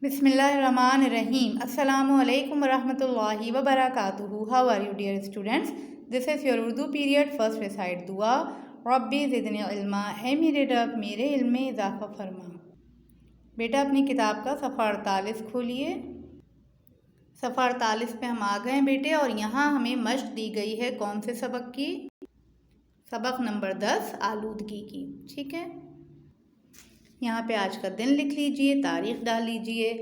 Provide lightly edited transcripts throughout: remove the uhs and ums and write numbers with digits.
Bismillahirrahmanirrahim. Assalamu alaikum warahmatullahi wabarakatuh. How are you, dear students? This is your Urdu period. First recite dua. Rabbi zidni ilma. اے میرے رب میرے علم میں اضافہ فرما. بیٹا اپنی کتاب کا صفحہ 48 کھولیے. صفحہ 48 پہ ہم آ گئے ہیں بیٹے، اور یہاں ہمیں مشق دی گئی ہے کون سے سبق کی؟ سبق نمبر 10 آلودگی کی. ٹھیک ہے، یہاں پہ آج کا دن لکھ لیجئے، تاریخ ڈال لیجئے.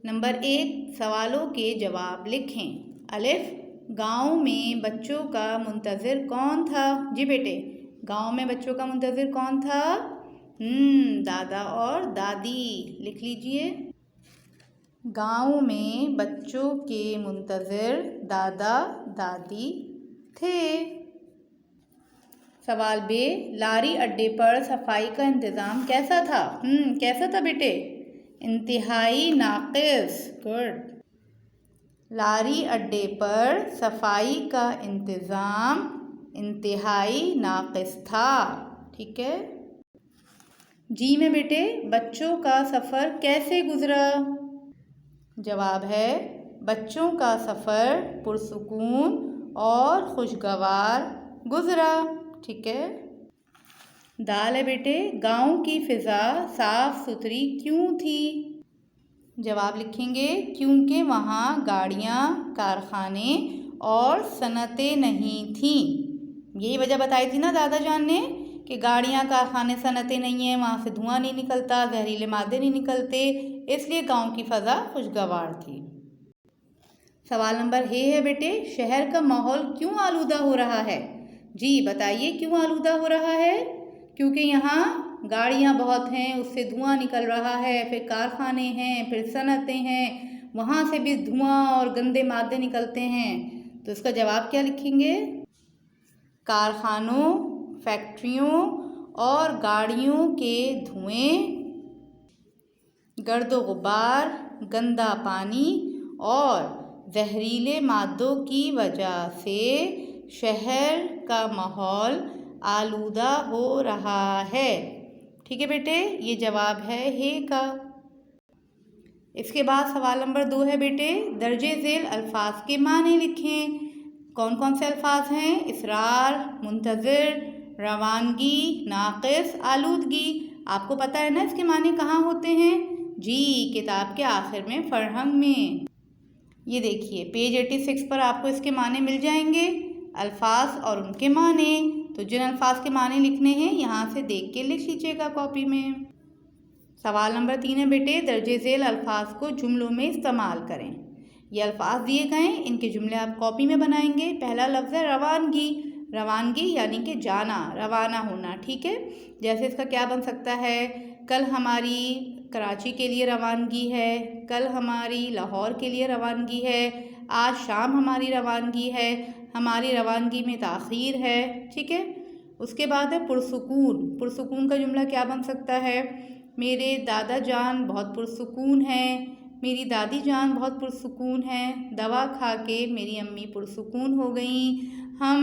نمبر 1، سوالوں کے جواب لکھیں. الف، گاؤں میں بچوں کا منتظر کون تھا؟ جی بیٹے، گاؤں میں بچوں کا منتظر کون تھا؟ دادا اور دادی. لکھ لیجئے، گاؤں میں بچوں کے منتظر دادا دادی تھے. سوال ب، لاری اڈے پر صفائی کا انتظام کیسا تھا؟ کیسا تھا بیٹے؟ انتہائی ناقص. گڈ. لاری اڈے پر صفائی کا انتظام انتہائی ناقص تھا. ٹھیک ہے. جی میں بیٹے، بچوں کا سفر کیسے گزرا؟ جواب ہے، بچوں کا سفر پرسکون اور خوشگوار گزرا. ٹھیک ہے. دال ہے بیٹے، گاؤں کی فضا صاف ستھری کیوں تھی؟ جواب لکھیں گے، کیونکہ وہاں گاڑیاں، کارخانے اور صنعتیں نہیں تھیں. یہی وجہ بتائی تھی نا دادا جان نے کہ گاڑیاں، کارخانے، صنعتیں نہیں ہیں، وہاں سے دھواں نہیں نکلتا، زہریلے مادے نہیں نکلتے، اس لیے گاؤں کی فضا خوشگوار تھی. سوال نمبر ہے بیٹے، شہر کا ماحول کیوں آلودہ ہو رہا ہے؟ جی بتائیے، کیوں آلودہ ہو رہا ہے؟ کیونکہ یہاں گاڑیاں بہت ہیں، اس سے دھواں نکل رہا ہے، پھر کارخانے ہیں، پھر صنعتیں ہیں، وہاں سے بھی دھواں اور گندے مادے نکلتے ہیں. تو اس کا جواب کیا لکھیں گے؟ کارخانوں، فیکٹریوں اور گاڑیوں کے دھوئیں، گرد و غبار، گندا پانی اور زہریلے مادوں کی وجہ سے شہر کا ماحول آلودہ ہو رہا ہے. ٹھیک ہے بیٹے، یہ جواب ہے کا. اس کے بعد سوال نمبر 2 ہے بیٹے، درجے ذیل الفاظ کے معنی لکھیں. کون کون سے الفاظ ہیں؟ اسرار، منتظر، روانگی، ناقص، آلودگی. آپ کو پتہ ہے نا اس کے معنی کہاں ہوتے ہیں؟ جی، کتاب کے آخر میں فرہنگ میں. یہ دیکھیے پیج 86 پر آپ کو اس کے معنی مل جائیں گے، الفاظ اور ان کے معنی. تو جن الفاظ کے معنی لکھنے ہیں یہاں سے دیکھ کے لکھ لیجیے گا کاپی میں. سوال نمبر 3 ہے بیٹے، درجے ذیل الفاظ کو جملوں میں استعمال کریں. یہ الفاظ دیے گئے ہیں، ان کے جملے آپ کاپی میں بنائیں گے. پہلا لفظ ہے روانگی. روانگی یعنی کہ جانا، روانہ ہونا. ٹھیک ہے. جیسے اس کا کیا بن سکتا ہے؟ کل ہماری کراچی کے لیے روانگی ہے، کل ہماری لاہور کے لیے روانگی ہے، آج شام ہماری روانگی ہے، ہماری روانگی میں تاخیر ہے. ٹھیک ہے. اس کے بعد ہے پرسکون. پرسکون کا جملہ کیا بن سکتا ہے؟ میرے دادا جان بہت پرسکون ہیں، میری دادی جان بہت پرسکون ہیں، دوا کھا کے میری امی پرسکون ہو گئیں، ہم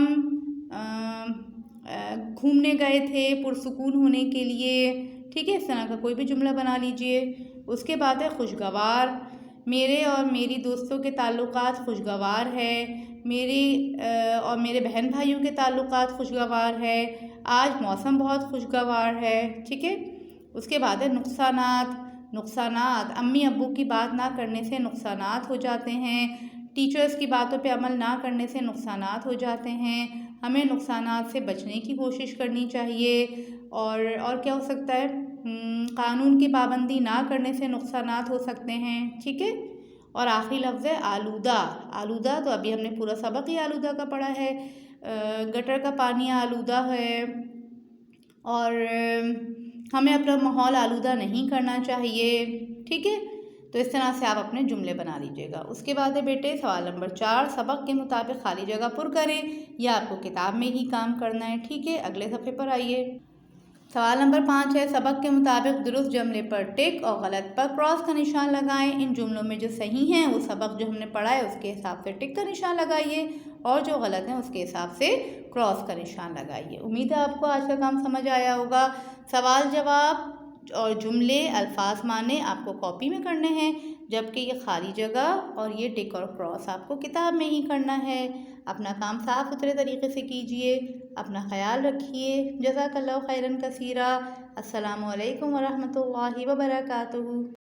گھومنے گئے تھے پرسکون ہونے کے لیے. ٹھیک ہے. اس طرح کا کوئی بھی جملہ بنا لیجئے. اس کے بعد ہے خوشگوار. میرے اور میری دوستوں کے تعلقات خوشگوار ہے، میرے اور میرے بہن بھائیوں کے تعلقات خوشگوار ہے، آج موسم بہت خوشگوار ہے. ٹھیک ہے. اس کے بعد ہے نقصانات. نقصانات، امی ابو کی بات نہ کرنے سے نقصانات ہو جاتے ہیں، ٹیچرز کی باتوں پہ عمل نہ کرنے سے نقصانات ہو جاتے ہیں، ہمیں نقصانات سے بچنے کی کوشش کرنی چاہیے. اور کیا ہو سکتا ہے؟ قانون کی پابندی نہ کرنے سے نقصانات ہو سکتے ہیں. ٹھیک ہے. اور آخری لفظ ہے آلودہ. آلودہ تو ابھی ہم نے پورا سبق ہی آلودہ کا پڑھا ہے. گٹر کا پانی آلودہ ہے، اور ہمیں اپنا ماحول آلودہ نہیں کرنا چاہیے. ٹھیک ہے. تو اس طرح سے آپ اپنے جملے بنا لیجیے گا. اس کے بعد ہے بیٹے سوال نمبر 4، سبق کے مطابق خالی جگہ پر کریں. یا آپ کو کتاب میں ہی کام کرنا ہے. ٹھیک ہے. اگلے صفحے پر آئیے. سوال نمبر 5 ہے، سبق کے مطابق درست جملے پر ٹک اور غلط پر کراس کا نشان لگائیں. ان جملوں میں جو صحیح ہیں وہ سبق جو ہم نے پڑھا ہے اس کے حساب سے ٹک کا نشان لگائیے، اور جو غلط ہیں اس کے حساب سے کراس کا نشان لگائیے. امید ہے آپ کو آج کا کام سمجھ آیا ہوگا. سوال جواب اور جملے الفاظ معنی آپ کو کاپی میں کرنے ہیں، جبکہ یہ خالی جگہ اور یہ ٹک اور کراس آپ کو کتاب میں ہی کرنا ہے۔ اپنا کام صاف ستھرے طریقے سے کیجئے، اپنا خیال رکھیے۔ جزاک اللہ خیراً کثیرا۔ السلام علیکم ورحمۃ اللہ وبرکاتہ۔